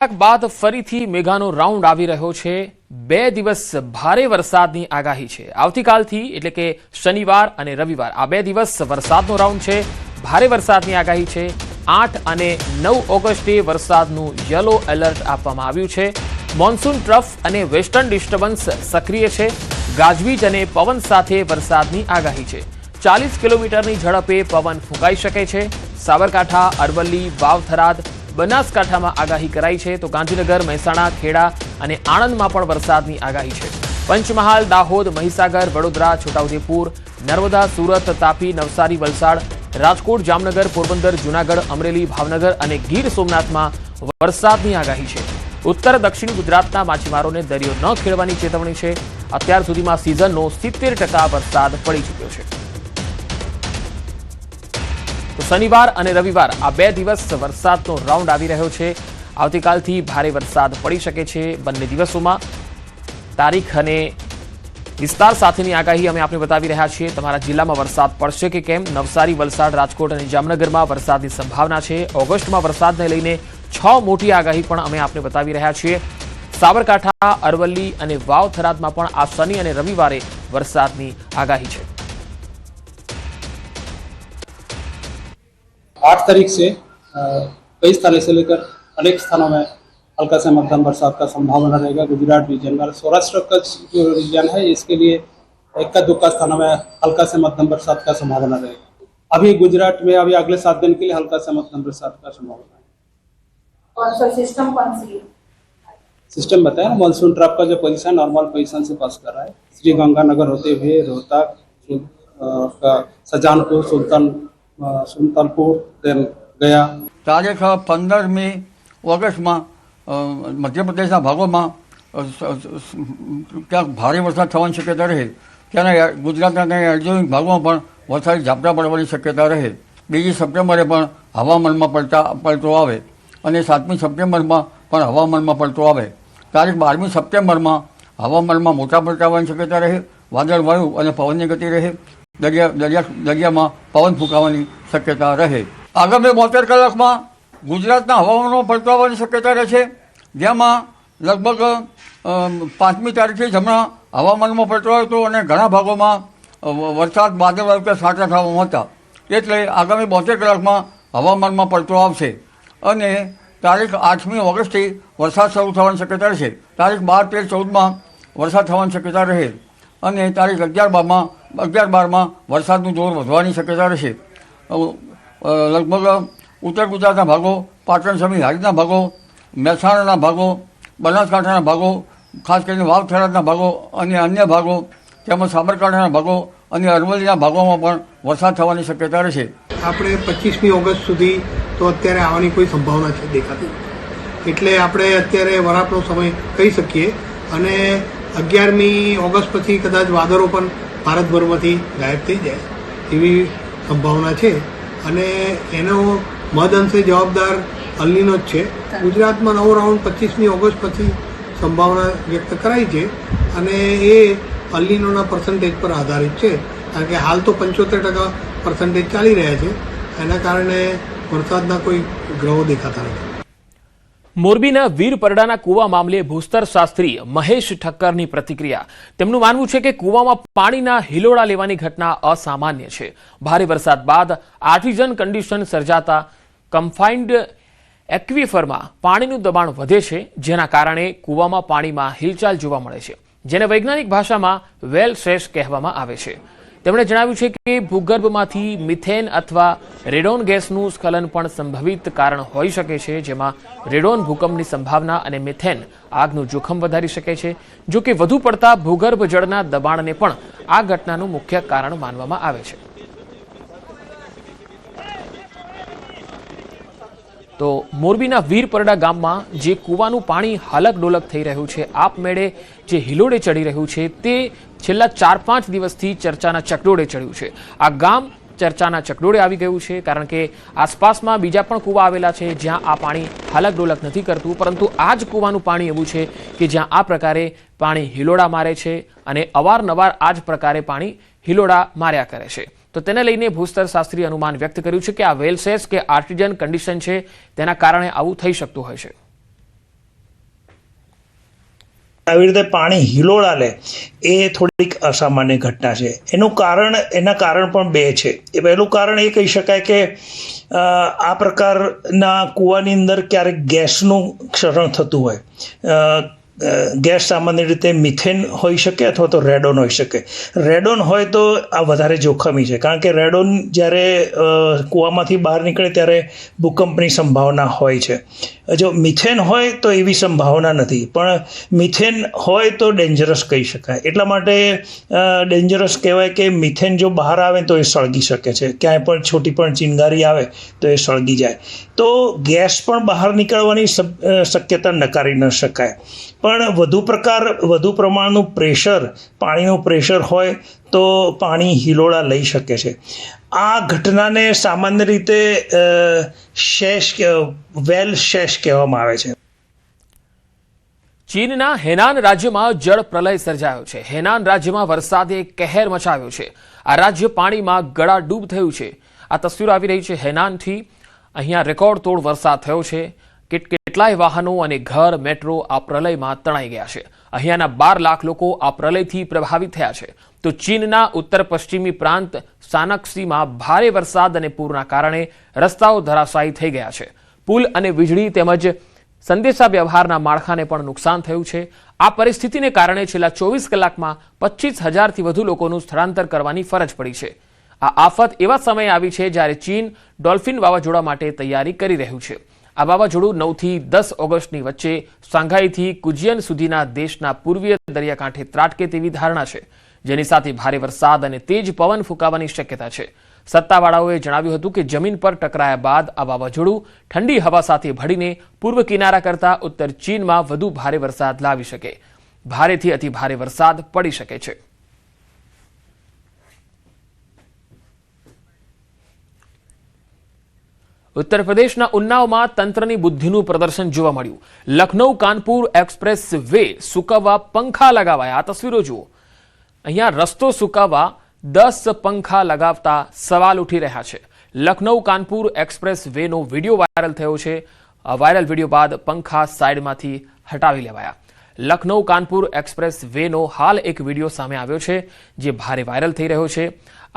બાદ ફરીથી મેઘાનો રાઉન્ડ આવી રહ્યો છે। 2 દિવસ ભારે વરસાદની આગાહી છે। આવતીકાલથી એટલે કે શનિવાર અને રવિવાર આ 2 દિવસ વરસાદનો રાઉન્ડ છે। ભારે વરસાદની આગાહી છે। 8 અને 9 ઓગસ્ટે વરસાદનું યલો એલર્ટ આપવામાં આવ્યું છે। મોન્સૂન ટ્રફ અને વેસ્ટર્ન ડિસ્ટર્બન્સ સક્રિય છે। ગાજવીજ અને પવન સાથે વરસાદની આગાહી છે। 40 કિલોમીટરની ઝડપે પવન ફૂંકાઈ શકે છે। સાબરકાંઠા, અરવલ્લી, વાવ-થરાદ, બનાસકાંઠામાં આગાહી કરાઈ છે તો ગાંધીનગર, મહેસાણા, ખેડા અને આણંદમાં પણ વરસાદની આગાહી છે। પંચમહાલ, દાહોદ, મહીસાગર, વડોદરા, છોટાઉદેપુર, નર્મદા, સુરત, તાપી, નવસારી, વલસાડ, રાજકોટ, જામનગર, પોરબંદર, જૂનાગઢ, અમરેલી, ભાવનગર અને ગીર સોમનાથમાં વરસાદની આગાહી છે। ઉત્તર દક્ષિણ ગુજરાતના માછીમારોને દરિયો ન ખેડવાની ચેતવણી છે। અત્યાર સુધીમાં સિઝનનો 70% વરસાદ પડી ચૂક્યો છે। તો શનિવાર અને રવિવાર આ 2 દિવસ વરસાદનો રાઉન્ડ આવી રહ્યો છે। આવતીકાલથી ભારે વરસાદ પડી શકે છે। બંને દિવસોમાં તારીખ અને વિસ્તાર સાથેની આગાહી અમે આપને બતાવી રહ્યા છીએ। તમારા જિલ્લામાં વરસાદ પડશે કે કેમ? નવસારી, વલસાડ, રાજકોટ અને જામનગરમાં વરસાદની સંભાવના છે। ઓગસ્ટમાં વરસાદને લઈને 6 મોટી આગાહી પણ અમે આપને બતાવી રહ્યા છીએ। સાબરકાંઠા, અરવલ્લી અને વાવ-થરાદમાં પણ આ શનિ અને રવિવારે વરસાદની આગાહી છે। 8 तारीख से 23 तारीख से लेकर अनेक स्थानों में हल्का से मध्यम बरसात का संभावना रहेगा। गुजरात रीजन में, सौराष्ट्र का जो रीजन है इसके लिए इक्का दुक्का स्थानों में हल्का से मध्यम बरसात का संभावना रहेगा। अभी गुजरात में अभी अगले 7 दिन के लिए हल्का से मध्यम बरसात का संभावना है। कौन सा सिस्टम कौन सी है? सिस्टम बताया, मानसून ट्रफ का जो पोजीशन नॉर्मल पोजीशन से पास कर रहा है। श्री गंगानगर होते हुए रोहतक, सजानपुर, सुल्तानपुर, गया। तारीख 15મી ઓગસ્ટમાં મધ્યપ્રદેશના ભાગોમાં ક્યાંક ભારે વરસાદ થવાની શક્યતા રહે। ત્યારે ગુજરાતના કંઈ અડધો ભાગોમાં પણ વરસાદી ઝાપટા પડવાની શક્યતા રહે। 2 સપ્ટેમ્બરે પણ હવામાનમાં પલટો આવે અને 7મી સપ્ટેમ્બરમાં પણ હવામાનમાં પલટો આવે। તારીખ 12મી સપ્ટેમ્બરમાં હવામાનમાં મોટા પલટાવાની શક્યતા રહે। વાદળવાયુ અને પવનની ગતિ રહે। દરિયામાં પવન ફૂંકાવાની શક્યતા રહે। આગામી 72 કલાકમાં ગુજરાતના હવામાનમાં પલટો આવવાની શક્યતા રહેશે। જેમાં લગભગ 5મી તારીખથી જ હમણાં હવામાનમાં પલટો આવ્યો હતો અને ઘણા ભાગોમાં વરસાદ વાદળવાયુ કે છાંટા થવામાં હતા। એટલે આગામી 72 કલાકમાં હવામાનમાં પલટો આવશે અને તારીખ 8મી ઓગસ્ટથી વરસાદ શરૂ થવાની શક્યતા રહેશે। તારીખ 12, 13, 14માં વરસાદ થવાની શક્યતા રહે અને તારીખ 11-12માં વરસાદનું જોર વધવાની શક્યતા રહેશે। લગભગ ઉત્તર ગુજરાતના ભાગો, પાટણ સમી હારીના ભાગો, મહેસાણાના ભાગો, બનાસકાંઠાના ભાગો, ખાસ કરીને વાવ-થરાદના ભાગો અને અન્ય ભાગો તેમજ સાબરકાંઠાના ભાગો અને અરવલ્લીના ભાગોમાં પણ વરસાદ થવાની શક્યતા રહેશે। આપણે 25મી ઓગસ્ટ સુધી તો અત્યારે આવવાની કોઈ સંભાવના છે દેખાતી, એટલે આપણે અત્યારે વરાપનો સમય કહી શકીએ અને 11મી ઓગસ્ટ પછી કદાચ વાદળો પણ ભારતભરમાંથી ગાયબ થઈ જાય એવી સંભાવના છે અને એનો મહદઅંશે જવાબદાર અલ્નીનો જ છે। ગુજરાતમાં નવો રાઉન્ડ 25મી ઓગસ્ટ પછી સંભાવના વ્યક્ત કરાઈ છે અને એ અલ્નીનોના પર્સન્ટેજ પર આધારિત છે, કારણ કે હાલ તો 75% ચાલી રહ્યા છે, એના કારણે વરસાદના કોઈ ગ્રહો દેખાતા નથી। મોરબીના વીરપરડાના કુવા મામલે ભૂસ્તર શાસ્ત્રી મહેશ ઠક્કરની પ્રતિક્રિયા। તેમનું માનવું છે કે કુવામાં પાણીના હિલોડા લેવાની ઘટના અસામાન્ય છે। ભારે વરસાદ બાદ આર્ટિઝન કન્ડિશન સર્જાતા કન્ફાઇન્ડ એક્વિફરમાં પાણીનું દબાણ વધે છે, જેના કારણે કુવામાં પાણીમાં હિલચાલ જોવા મળે છે, જેને વૈજ્ઞાનિક ભાષામાં વેલ સેશ કહેવામાં આવે છે। તેમણે જણાવ્યું છે કે ભૂગર્ભમાંથી મિથેન અથવા રેડોન ગેસનું સ્ખલન પણ સંભવિત કારણ હોઈ શકે છે, જેમાં રેડોન ભૂકંપની સંભાવના અને મિથેન આગનું જોખમ વધારી શકે છે। જો કે વધુ પડતા ભૂગર્ભ જળના દબાણને પણ આ ઘટનાનું મુખ્ય કારણ માનવામાં આવે છે। તો મોરબીના વીરપરડા ગામમાં જે કૂવાનું પાણી હાલક ડોલક થઈ રહ્યું છે, આપમેળે જે હિલોડે ચડી રહ્યું છે, તે છેલ્લા 4-5 દિવસથી ચર્ચાના ચકડોળે ચડ્યું છે। આ ગામ ચર્ચાના ચકડોળે આવી ગયું છે, કારણ કે આસપાસમાં બીજા પણ કૂવા આવેલા છે જ્યાં આ પાણી હાલક ડોલક નથી કરતું, પરંતુ આ જ કૂવાનું પાણી એવું છે કે જ્યાં આ પ્રકારે પાણી હિલોડા મારે છે અને અવારનવાર આ જ પ્રકારે પાણી હિલોડા માર્યા કરે છે। તો તેને લઈને ભૂસ્તર શાસ્ત્રીએ અનુમાન વ્યક્ત કર્યું છે કે આ વેલ સેસ કે આર્ટિઝન કન્ડિશન છે, તેના કારણે આવું થઈ શકતું હોય છે। આવી રીતે પાણી હિલોળા લે એ થોડીક અસામાન્ય ઘટના છે. એના કારણ પણ બે છે. એ પહેલું કારણ એ કહી શકાય કે આ પ્રકારના કૂવાની અંદર ક્યારેક ગેસનું ક્ષરણ થતું હોય. ગેસ સામાન્ય રીતે મિથેન હોઈ શકે અથવા તો રેડોન હોઈ શકે. રેડોન હોય તો આ વધારે જોખમી છે, કારણ કે રેડોન જ્યારે કૂવામાંથી બહાર નીકળે ત્યારે ભૂકંપની સંભાવના હોય છે. જો મિથેન હોય તો એવી સંભાવના નથી, પણ મિથેન હોય તો ડેન્જરસ કહી શકાય. એટલા માટે ડેન્જરસ કહેવાય કે મિથેન જો બહાર આવે તો એ સળગી શકે છે. ક્યાંય પણ છોટી પણ ચિનગારી આવે તો એ સળગી જાય. તો ગેસ પણ બહાર નીકળવાની શક્યતા નકારી ન શકાય. પણ વધુ પ્રમાણનું પ્રેશર, પાણીનું પ્રેશર હોય તો પાણી હિલોળા લઈ શકે છે. આ ઘટનાને સામાન્ય રીતે વેલ શેષ કહેવામાં આવે છે. ચીનના હેનાન રાજ્યમાં જળ પ્રલય સર્જાયો છે. હેનાન રાજ્યમાં વરસાદે કહેર મચાવ્યો છે. આ રાજ્ય પાણીમાં ગળાડૂબ થયું છે. આ તસવીરો આવી રહી છે હેનાનથી. અહીંયા રેકોર્ડ તોડ વરસાદ થયો છે. કેટલાય વાહનો અને ઘર, મેટ્રો આ પ્રલયમાં તણાઈ ગયા છે. અહીંયાના 12 લાખ લોકો આ પ્રલયથી પ્રભાવિત થયા છે. તો ચીનના ઉત્તર પશ્ચિમી પ્રાંત શાનક્સીમાં ભારે વરસાદ અને પૂરના કારણે રસ્તાઓ ધરાશાયી થઈ ગયા છે. પુલ અને વીજળી તેમજ સંદેશા વ્યવહારના માળખાને પણ નુકસાન થયું છે. આ પરિસ્થિતિને કારણે છેલ્લા 24 કલાકમાં 25,000થી વધુ લોકોનું સ્થળાંતર કરવાની ફરજ પડી છે. આ આફત એવા સમયે આવી છે જ્યારે ચીન ડોલ્ફિન વાવાઝોડા માટે તૈયારી કરી રહ્યું છે. આ વાવાઝોડું 9 થી 10 ઓગસ્ટની વચ્ચે શાંઘાઈથી કુજિયન સુધીના દેશના પૂર્વીય દરિયાકાંઠે ત્રાટકે તેવી ધારણા છે, જેની સાથે ભારે વરસાદ અને તેજ પવન ફૂંકાવાની શક્યતા છે. સત્તાવાળાઓએ જણાવ્યું હતું કે જમીન પર ટકરાયા બાદ આ વાવાઝોડું ઠંડી હવા સાથે ભળીને પૂર્વ કિનારા કરતા ઉત્તર ચીનમાં વધુ ભારે વરસાદ લાવી શકે. ભારેથી અતિ ભારે વરસાદ પડી શકે છે. ઉત્તર પ્રદેશના ઉન્નાવમાં તંત્રની બુદ્ધિનું પ્રદર્શન જોવા મળ્યું. લખનૌ કાનપુર એક્સપ્રેસ વે સુકાવવા પંખા લગાવાયા. આ તસવીરો જુઓ. અહીંયા રસ્તો સુકાવવા 10 પંખા લગાવતા સવાલ ઉઠી રહ્યા છે. લખનૌ કાનપુર એક્સપ્રેસ વેનો વિડીયો વાયરલ થયો છે. વાયરલ વિડીયો બાદ પંખા સાઈડમાંથી હટાવી લેવાયા. લખનૌ કાનપુર એક્સપ્રેસ વેનો હાલ એક વિડીયો સામે આવ્યો છે, જે ભારે વાયરલ થઈ રહ્યો છે.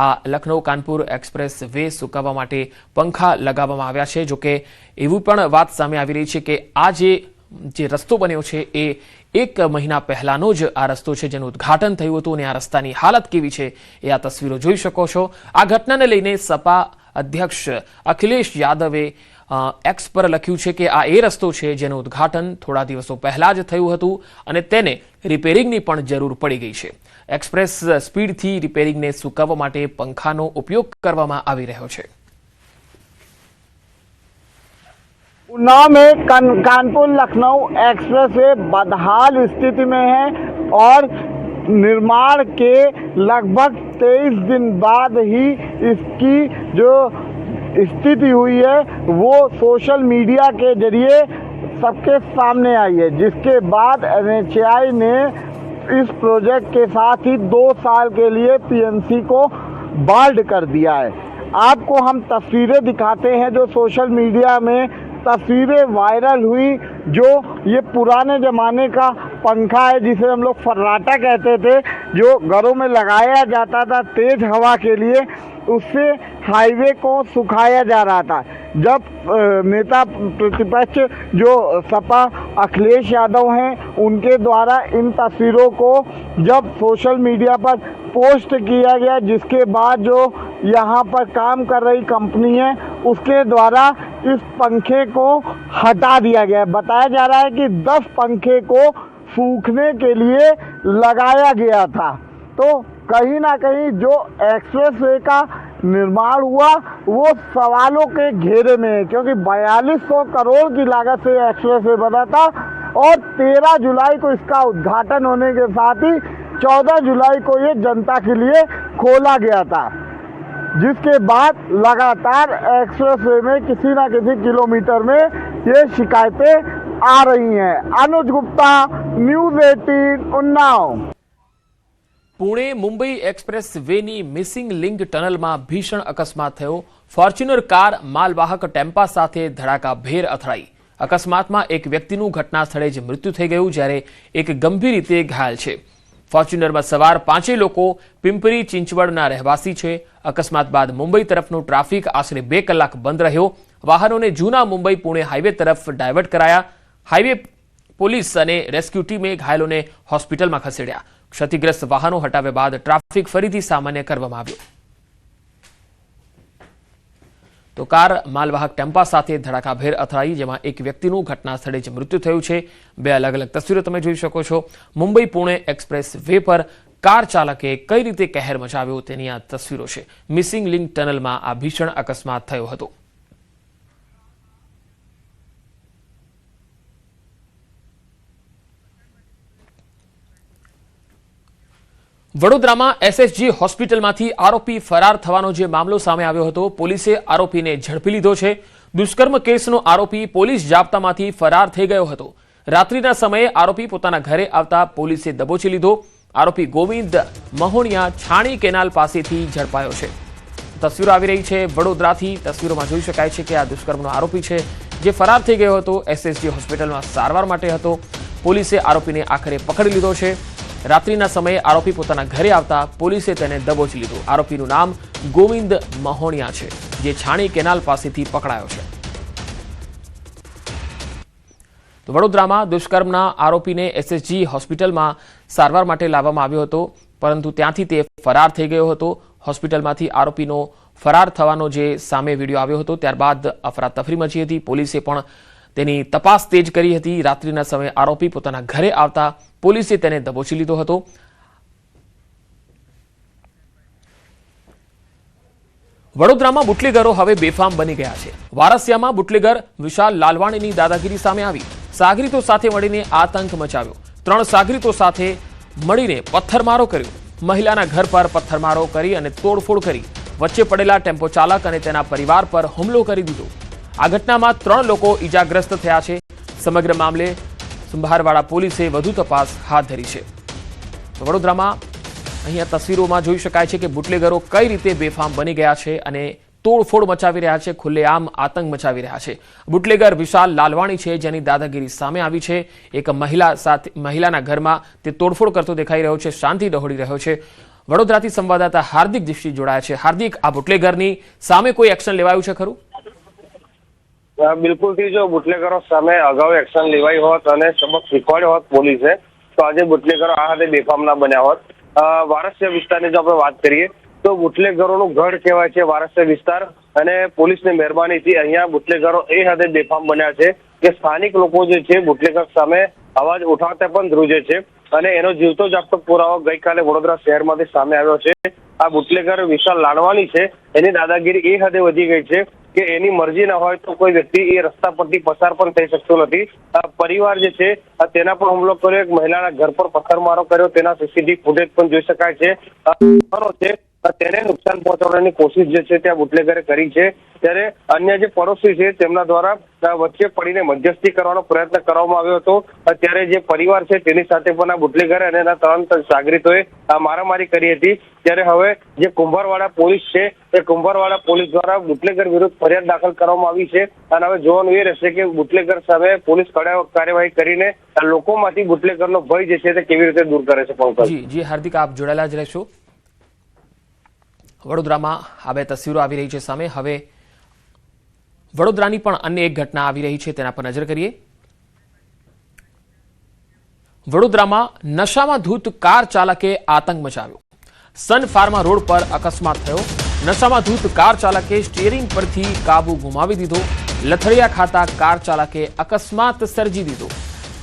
આ લખનૌ કાનપુર એક્સપ્રેસ વે સુકાવવા માટે પંખા લગાવવામાં આવ્યા છે. જોકે એવી પણ વાત સામે આવી રહી છે કે આ જે રસ્તો બન્યો છે એ 1 મહિના પહેલાનો જ આ રસ્તો છે, જેનું ઉદ્ઘાટન થયું હતું. અને આ રસ્તાની હાલત કેવી છે એ આ તસવીરો જોઈ શકો છો. આ ઘટનાને લઈને સપા અધ્યક્ષ અખિલેશ યાદવે એક્સ પર લખ્યું છે કે આ એ રસ્તો છે જેનું ઉદ્ઘાટન થોડા દિવસો પહેલા જ થયું હતું અને તેને રિપેરિંગની પણ જરૂર પડી ગઈ છે. એક્સપ્રેસ સ્પીડથી રિપેરિંગને સુકાવવા માટે પંખાનો ઉપયોગ કરવામાં આવી રહ્યો છે. उन्नाव में कानपुर लखनऊ एक्सप्रेस वे बदहाल स्थिति में है और निर्माण के लगभग 23 दिन बाद ही इसकी जो स्थिति हुई है वो सोशल मीडिया के जरिए सबके सामने आई है, जिसके बाद NHAI ने इस प्रोजेक्ट के साथ ही 2 साल के लिए PNC को बाल्ड कर दिया है. आपको हम तस्वीरें दिखाते हैं जो सोशल मीडिया में तस्वीरें वायरल हुई. जो ये पुराने ज़माने का पंखा है जिसे हम लोग फर्राटा कहते थे, जो घरों में लगाया जाता था तेज़ हवा के लिए, उससे हाईवे को सुखाया जा रहा था. जब नेता प्रतिपक्ष जो सपा अखिलेश यादव हैं उनके द्वारा इन तस्वीरों को जब सोशल मीडिया पर पोस्ट किया गया, जिसके बाद जो यहाँ पर काम कर रही कंपनी है उसके द्वारा इस पंखे को हटा दिया गया. बताया जा रहा है कि 10 पंखे को सूखने के लिए लगाया गया था. तो कहीं ना कहीं जो एक्सप्रेसवे का निर्माण हुआ वो सवालों के घेरे में है, क्योंकि 4200 करोड़ की लागत से एक्सप्रेसवे बना था और 13 जुलाई को इसका उद्घाटन होने के साथ ही 14 जुलाई को ये जनता के लिए खोला गया था. जिसके बाद लगातार एक्सप्रेसवे में किसी न किसी किलोमीटर में ये शिकायतें आ रही हैं. अनुज गुप्ता, न्यूज़ 18 उन्नाव. पुणे मुंबई एक्सप्रेस वेनी मिसिंग लिंक टनलમાં ભીષણ અકસ્માત થયો. ફોર્ચ્યુનર કાર માલવાહક ટેમ્પા સાથે ધડાકાભેર અથડાઈ. અકસ્માતમાં એક વ્યક્તિનું ઘટના સ્થળે જ મૃત્યુ થઈ ગયું, જ્યારે એક ગંભીર રીતે ઘાયલ છે. ફોર્ચ્યુનરમાં સવાર 5 લોકો પિંપરી ચિંચવડના રહેવાસી છે. અકસ્માત બાદ મુંબઈ તરફનો ટ્રાફિક આશરે 2 કલાક બંધ રહ્યો. વાહનોને જૂના મુંબઈ પુણે હાઈવે તરફ ડાયવર્ટ કરાયા. હાઈવે પોલીસ અને રેસ્ક્યુ ટીમે ઘાયલોને હોસ્પિટલમાં ખસેડ્યા. ક્ષતિગ્રસ્ત વાહનો હટાવ્યા બાદ ટ્રાફિક ફરીથી સામાન્ય કરવામાં આવ્યો. તો કાર માલવાહક ટેમ્પા સાથે ધડાકાભેર અથડાઈ, જેમાં એક વ્યક્તિનું ઘટના સ્થળે જ મૃત્યુ થયું છે. 2 અલગ અલગ તસવીરો તમે જોઈ શકો છો. મુંબઈ પુણે એક્સપ્રેસ વે પર કાર ચાલકે કઈ રીતે કહેર મચાવ્યો તેની આ તસવીરો છે. મિસિંગ લિંક ટનલમાં આ ભીષણ અકસ્માત થયો હતો. વડોદરામાં એસએસજી હોસ્પિટલમાંથી આરોપી ફરાર થવાનો જે મામલો સામે આવ્યો હતો, પોલીસે આરોપીને ઝડપી લીધો છે. દુષ્કર્મ કેસનો આરોપી પોલીસ જાપ્તામાંથી ફરાર થઈ ગયો હતો. રાત્રિના સમયે આરોપી પોતાના ઘરે આવતા પોલીસે દબોચી લીધો. આરોપી ગોવિંદ મહોણિયા છાણી કેનાલ પાસેથી ઝડપાયો છે. તસવીરો આવી રહી છે વડોદરાથી. તસવીરોમાં જોઈ શકાય છે કે આ દુષ્કર્મનો આરોપી છે જે ફરાર થઈ ગયો હતો. એસએસજી હોસ્પિટલમાં સારવાર માટે હતો. પોલીસે આરોપીને આખરે પકડી લીધો છે. રાત્રિના સમયે આરોપી પોતાના ઘરે આવતા પોલીસે તેને દબોચી લીધો. આરોપીનું નામ ગોવિંદ મહોણિયા છે, જે છાણી કેનાલ પાસેથી પકડાયો છે. તો વડોદરામાં દુષ્કર્મના આરોપીને એસએસજી હોસ્પિટલમાં સારવાર માટે લાવવામાં આવ્યો હતો, પરંતુ ત્યાંથી તે ફરાર થઈ ગયો હતો. હોસ્પિટલમાંથી આરોપીનો ફરાર થવાનો જે સામે વિડીયો આવ્યો હતો, ત્યારબાદ અફરાતફરી મચી હતી. પોલીસે પણ તેની તપાસ તેજ કરી હતી. રાત્રિના સમયે આરોપી પોતાના ઘરે આવતા પોલીસે તેને દબોચી લીધો હતો. વડોદરામાં બુટલેગરો હવે બેફામ બની ગયા છે. વારસિયામાં બુટલેગર વિશાલ લાલવાણીની દાદાગીરી સામે આવી. સાગરીતો સાથે મળીને આતંક મચાવ્યો. 3 સાગરીતો સાથે મળીને પથ્થરમારો કર્યો. મહિલાના ઘર પર પથ્થરમારો કરી અને તોડફોડ કરી. વચ્ચે પડેલા ટેમ્પો ચાલક અને તેના પરિવાર પર હુમલો કરી દીધો. આ ઘટનામાં 3 લોકો ઈજાગ્રસ્ત થયા છે. સમગ્ર મામલે સંભારવાડા પોલીસે વધુ તપાસ હાથ ધરી છે. વડોદરામાં અહીંયા તસવીરોમાં જોઈ શકાય છે કે બુટલેગરો કઈ રીતે બેફામ બની ગયા છે અને તોડફોડ મચાવી રહ્યા છે, ખુલ્લેઆમ આતંક મચાવી રહ્યા છે. બુટલેગર વિશાલ લાલવાણી છે, જેની દાદાગીરી સામે આવી છે. એક મહિલાના ઘરમાં તે તોડફોડ કરતો દેખાઈ રહ્યો છે, શાંતિ દહોડી રહ્યો છે. વડોદરાથી સંવાદદાતા હાર્દિક દીક્ષિત જોડાયા છે. હાર્દિક, આ બુટલેગરની સામે કોઈ એક્શન લેવાયું છે ખરું? બિલકુલથી જો બુટલેગરો સામે અગાઉ એક્શન લેવાઈ હોત અને સબક શીખવાડ્યો હોત પોલીસે, તો આજે બુટલેગરો આ હાથે બેફામ ના બન્યા હોત. વારસિયા વિસ્તારની જો આપણે વાત કરીએ તો બુટલેગરોનું ગઢ કહેવાય છે વારસિયા વિસ્તાર, અને પોલીસની મહેરબાનીથી અહીંયા બુટલેગરો એ હદે બેફામ બન્યા છે કે સ્થાનિક લોકો જે છે બુટલેગર સામે અવાજ ઉઠાવતા પણ ધ્રુજે છે. અને એનો જીવતો જાગતો પુરાવો ગઈકાલે વડોદરા શહેરમાંથી સામે આવ્યો છે. આ બુટલેગર વિશાલ લાડવાની છે, એની દાદાગીરી એ હદે વધી ગઈ છે કે એની મરજી ના હોય તો કોઈ વ્યક્તિ એ રસ્તા પરથી પસાર પણ થઈ શકતો નથી. પરિવાર જે છે તેના પર હુમલો કર્યો, એક મહિલાના ઘર પર પથ્થરમારો કર્યો, તેના સીસીટીવી ફૂટેજ પણ જોઈ શકાય છે. તેને નુકસાન પહોંચાડવાની કોશિશ જે છે ત્યાં બુટલેગરે કરી છે. ત્યારે અન્ય જે પડોશી છે તેમના દ્વારા વચ્ચે પડીને મધ્યસ્થી કરવાનો પ્રયત્ન કરવામાં આવ્યો હતો. ત્યારે જે પરિવાર છે તેની સાથે પણ આ બુટલેગરે અને એના 3 સાગરીતોએ મારામારી કરી હતી. ત્યારે હવે જે કુંભારવાડા પોલીસ છે એ કુંભારવાડા પોલીસ દ્વારા બુટલેગર વિરુદ્ધ ફરિયાદ દાખલ કરવામાં આવી છે. અને હવે જોવાનું એ રહેશે કે બુટલેગર સામે પોલીસ કાર્યવાહી કરીને લોકોમાંથી બુટલેગરનો ભય જે છે તે કેવી રીતે દૂર કરે છે. પંકજ જી હાર્દિક, આપ જોડાયેલા જ રહેશો. વડોદરામાં આ 2 તસવીરો આવી રહી છે સામે. હવે વડોદરાની પણ અન્ય એક ઘટના આવી રહી છે, તેના પર નજર કરીએ. વડોદરામાં નશામાં ધૂત કાર ચાલકે આતંક મચાવ્યો. સન ફાર્મા રોડ પર અકસ્માત થયો. નશામાં ધૂત કાર ચાલકે સ્ટીયરિંગ પરથી કાબુ ગુમાવી દીધો. લથડિયા ખાતા કાર ચાલકે અકસ્માત સર્જી દીધો.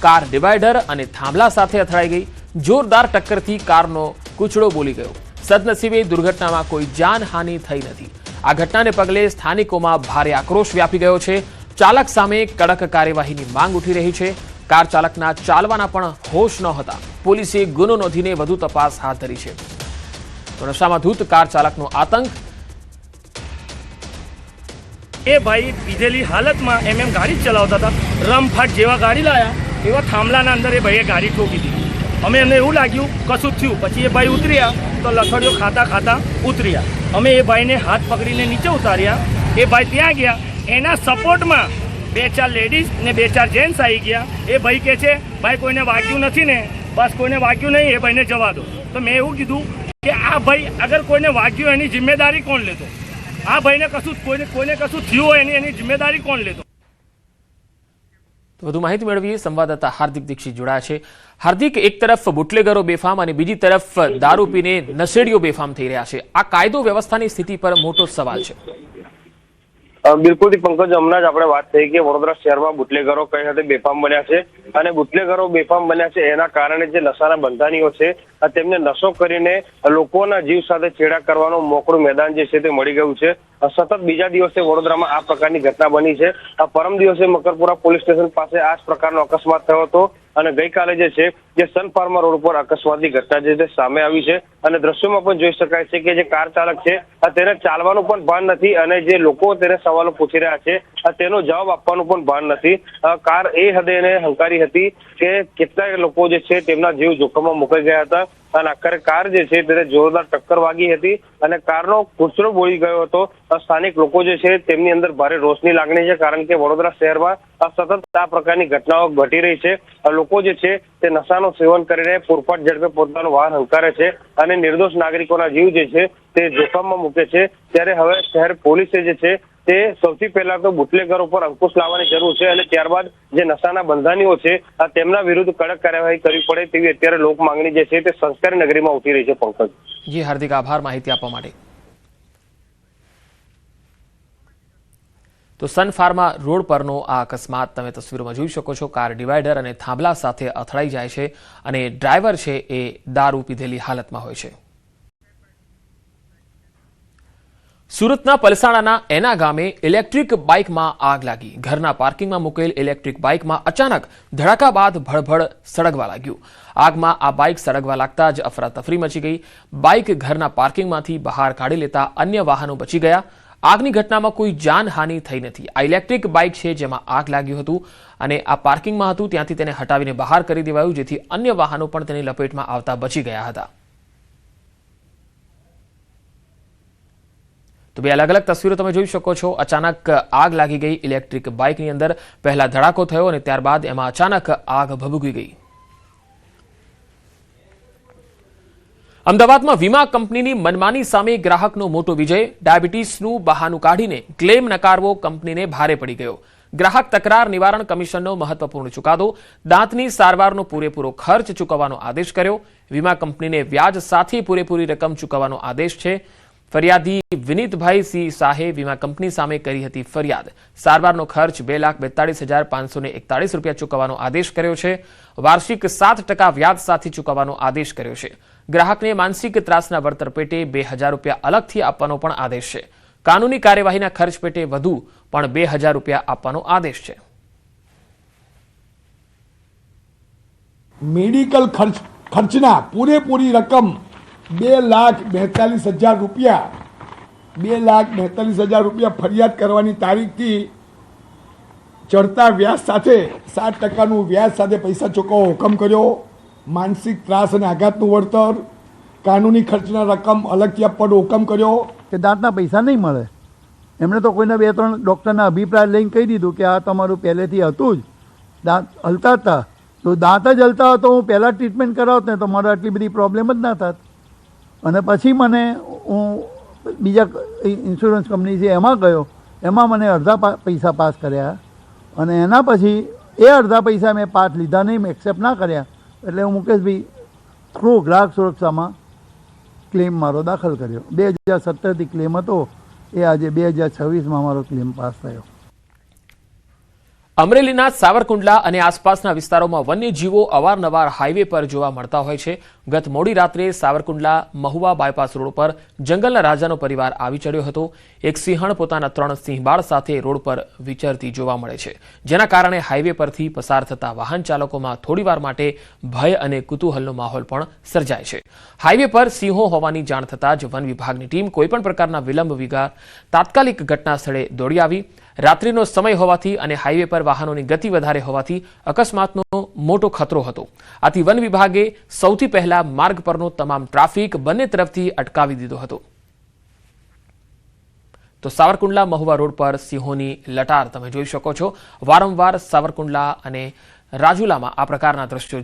કાર ડિવાઈડર અને થાંભલા સાથે અથડાઈ ગઈ. જોરદાર ટક્કરથી કારનો કૂચડો બોલી ગયો. સદનસીબે દુર્ઘટનામાં કોઈ જાનહાનિ થઈ નથી. આ ઘટનાને પગલે સ્થાનિકોમાં ભારે આક્રોશ વ્યાપી ગયો છે. ચાલક સામે કડક કાર્યવાહીની માંગ ઉઠી રહી છે. કાર ચાલકના ચાલવાના પણ હોશ ન હતા. પોલીસે ગુનો નોંધીને વધુ તપાસ હાથ ધરી છે. તો નશામાં ધૂત કાર ચાલકનો આતંક. એ ભાઈ પીધેલી હાલતમાં એમ ગાડી ચલાવતા હતા. રમફાટ જેવા ગાડી લાયા એવા થાંભલાના અંદર એ ભાઈએ ગાડી ઠોકી દીધી. અમે એમને એવું લાગ્યું કશું થયું. પછી એ ભાઈ ઉતર્યા તો લથડીઓ ખાતા ઉતર્યા. અમે એ ભાઈને હાથ પકડીને નીચે ઉતાર્યા. એ ભાઈ ત્યાં ગયા. એના સપોર્ટમાં 2-4 લેડીઝ ને 2-4 જેન્ટ્સ આવી ગયા. એ ભાઈ કહે છે ભાઈ કોઈને વાગ્યું નથી ને, બસ કોઈને વાગ્યું નહીં, એ ભાઈને જવા દો. તો મેં એવું કીધું કે આ ભાઈ અગર કોઈને વાગ્યું એની જિમ્મેદારી કોણ લેતો? આ ભાઈને કશું કોઈને કશું થયું હોય એની જિમ્મેદારી કોણ લેતો? વધુ માહિતી મેળવીએ સંવાદદાતા હાર્દિક દીક્ષિત જોડાયા છે. હાર્દિક, એક તરફ બુટલેગરો બેફામ અને બીજી તરફ દારૂ પીને નશેડીઓ બેફામ થઈ રહ્યા છે. આ કાયદો વ્યવસ્થાની સ્થિતિ પર મોટો સવાલ છે. બિલકુલ પંકજ, હમણાં જ આપણે વાત થઈ કે વડોદરા શહેરમાં બુટલેગરો કઈ હદે બેફામ બન્યા છે અને બુટલેગરો બેફામ બન્યા છે એના કારણે જે નશાના બંધાનીઓ છે તેમને નશો કરીને લોકોના જીવ સાથે છેડા કરવાનું મોકળું મેદાન જે છે તે મળી ગયું છે. સતત બીજા દિવસે વડોદરામાં આ પ્રકારની ઘટના બની છે. પરમ દિવસે મકરપુરા પોલીસ સ્ટેશન પાસે આ જ પ્રકારનો અકસ્માત થયો હતો અને ગઈકાલે જે છે જે સન ફાર્મા રોડ પર અકસ્માતની ઘટના જે સામે આવી છે અને દ્રશ્યોમાં પણ જોઈ શકાય છે કે જે કાર ચાલક છે તેને ચાલવાનું પણ ભાન નથી અને જે લોકો તેને સવાલો પૂછી રહ્યા છે તેનો જવાબ આપવાનું પણ ભાન નથી. કાર એ હદે એને હંકારી હતી કે કેટલાય લોકો જે છે તેમના જીવ જોખમમાં મુકાઈ ગયા હતા અને આખરે કાર જે છે તેને જોરદાર ટક્કર વાગી હતી અને કારનો કૂચરો બોળી ગયો હતો. સ્થાનિક લોકો જે છે તેમની અંદર ભારે રોષની લાગણી છે કારણ કે વડોદરા શહેરમાં સતત આ પ્રકારની ઘટનાઓ ઘટી રહી છે. લોકો જે છે તે નશાનું સેવન કરીને પૂરપાટ ઝડપે પોતાનું વાહન હંકારે છે અને નિર્દોષ નાગરિકોના જીવ જે છે તે જોખમમાં મૂકે છે. ત્યારે હવે શહેર પોલીસે જે છે તે સૌથી પહેલા તો બુટલેગરો પર અંકુશ લાવવાની જરૂર છે અને ત્યારબાદ જે નશાના બંધાનીઓ છે તેમના વિરુદ્ધ કડક કાર્યવાહી કરવી પડે તેવી અત્યારે લોક માંગણી જે છે તે સંસ્કારી નગરીમાં ઉઠી રહી છે. પંકજ જી હાર્દિક, આભાર માહિતી આપવા માટે. તો સન ફાર્મા રોડ પરનો આ અકસ્માત તમે તસવીરોમાં જોઈ શકો છો. કાર ડિવાઈડર અને થાંભલા સાથે અથડાઈ જાય છે અને ડ્રાઈવર છે એ દારૂ પીધેલી હાલતમાં હોય છે. સુરતના પલસાણાના એના ગામે ઇલેક્ટ્રિક બાઇકમાં આગ લાગી. ઘરના પાર્કિંગમાં મૂકેલ ઇલેક્ટ્રિક બાઇકમાં અચાનક ધડાકા બાદ ભડભડ સળગવા લાગ્યું. આગમાં આ બાઇક સળગવા લાગતા જ અફરાતફરી મચી ગઈ. બાઇક ઘરના પાર્કિંગમાંથી બહાર કાઢી લેતા અન્ય વાહનો બચી ગયા. આગની ઘટનામાં કોઈ જાનહાનિ થઈ નથી. આ ઇલેક્ટ્રિક બાઇક છે જેમાં આગ લાગ્યું હતું અને આ પાર્કિંગમાં હતું, ત્યાંથી તેને હટાવીને બહાર કરી દેવાયું જેથી અન્ય વાહનો પણ તેની લપેટમાં આવતા બચી ગયા હતા. તો બે અલગ અલગ તસવીરો તમે જોઈ શકો છો. અચાનક આગ લાગી ગઈ ઇલેક્ટ્રિક બાઇકની અંદર. પહેલા ધડાકો થયો અને ત્યારબાદ એમાં અચાનક આગ ભભૂકી ગઈ. અમદાવાદમાં વીમા કંપનીની મનમાની સામે ગ્રાહકનો મોટો વિજય. ડાયાબિટીસનું બહાનું કાઢીને ક્લેમ નકારવો કંપનીને ભારે પડી ગયો. ગ્રાહક તકરાર નિવારણ કમિશનનો મહત્વપૂર્ણ ચુકાદો. દાંતની સારવારનો પૂરેપૂરો ખર્ચ ચૂકવવાનો આદેશ કર્યો. વીમા કંપનીને વ્યાજ સાથે પૂરેપૂરી રકમ ચૂકવવાનો આદેશ છે. ફરિયાદી વિનીતભાઈ સિંહ શાહે વીમા કંપની સામે કરી હતી ફરિયાદ. સારવારનો ખર્ચ 2,42,541 રૂપિયા ચૂકવવાનો આદેશ કર્યો છે. વાર્ષિક 7% વ્યાજ સાથે ચૂકવવાનો આદેશ કર્યો છે. ગ્રાહકને માનસિક ત્રાસના વળતર પેટે 2,000 રૂપિયા અલગથી આપવાનો પણ આદેશ છે. કાનૂની કાર્યવાહીના ખર્ચ પેટે વધુ પણ 2,000 રૂપિયા આપવાનો આદેશ છે. મેડિકલ ખર્ચના પૂરેપૂરી રકમ 2,42,000 રૂપિયા 2,42,000 રૂપિયા ફરિયાદ કરવાની તારીખથી ચડતા વ્યાજ સાથે 7%નું વ્યાજ સાથે પૈસા ચૂકવવા હુકમ કર્યો. માનસિક ત્રાસ અને આઘાતનું વળતર, કાનૂની ખર્ચના રકમ અલગથી આપવાનો હુકમ કર્યો. કે દાંતના પૈસા નહીં મળે. એમણે તો કોઈના 2-3 ડૉક્ટરના અભિપ્રાય લઈને કહી દીધું કે આ તમારું પહેલેથી હતું જ, દાંત હલતા હતા. તો દાંત જ હલતા હતો, હું પહેલાં ટ્રીટમેન્ટ કરાવત ને તો મારે આટલી બધી પ્રોબ્લેમ જ ના થાત. અને પછી હું બીજા ઇન્સ્યોરન્સ કંપની છે એમાં ગયો. એમાં મને અડધા પૈસા પાસ કર્યા અને એના પછી એ અડધા પૈસા મેં પાસ લીધા નહીં, મેં એક્સેપ્ટ ના કર્યા. એટલે હું મુકેશભાઈ થ્રુ ગ્રાહક સુરક્ષામાં ક્લેમ મારો દાખલ કર્યો. 2017થી ક્લેમ હતો, એ આજે 2026માં મારો ક્લેમ પાસ થયો. અમરેલીના સાવરકુંડલા અને આસપાસના વિસ્તારોમાં વન્યજીવો અવારનવાર હાઈવે પર જોવા મળતા હોય છે. ગત મોડી રાત્રે સાવરકુંડલા મહુવા બાયપાસ રોડ પર જંગલના રાજાનો પરિવાર આવી ચડ્યો હતો. એક સિંહણ પોતાના 3 સિંહબાળ સાથે રોડ પર વિચરતી જોવા મળે છે, જેના કારણે હાઈવે પરથી પસાર થતા વાહન ચાલકોમાં થોડીવાર માટે ભય અને કુતૂહલનો માહોલ પણ સર્જાય છે. હાઈવે પર સિંહો હોવાની જાણ થતાં જ વન વિભાગની ટીમ કોઈપણ પ્રકારના વિલંબ વગર તાત્કાલિક ઘટના સ્થળે દોડી આવી. રાત્રિનો સમય હોવાથી અને હાઈવે પર વાહનોની ગતિ વધારે હોવાથી અકસ્માતનો મોટો ખતરો હતો. આથી વન વિભાગે સૌથી પહેલા માર્ગ પરનો તમામ ટ્રાફિક બંને તરફથી અટકાવી દીધો હતો. તો સાવરકુંડલા મહુવા રોડ પર સિંહોની લટાર તમે જોઈ શકો છો. વારંવાર સાવરકુંડલા અને રાજુલામાં આ પ્રકારના દ્રશ્યો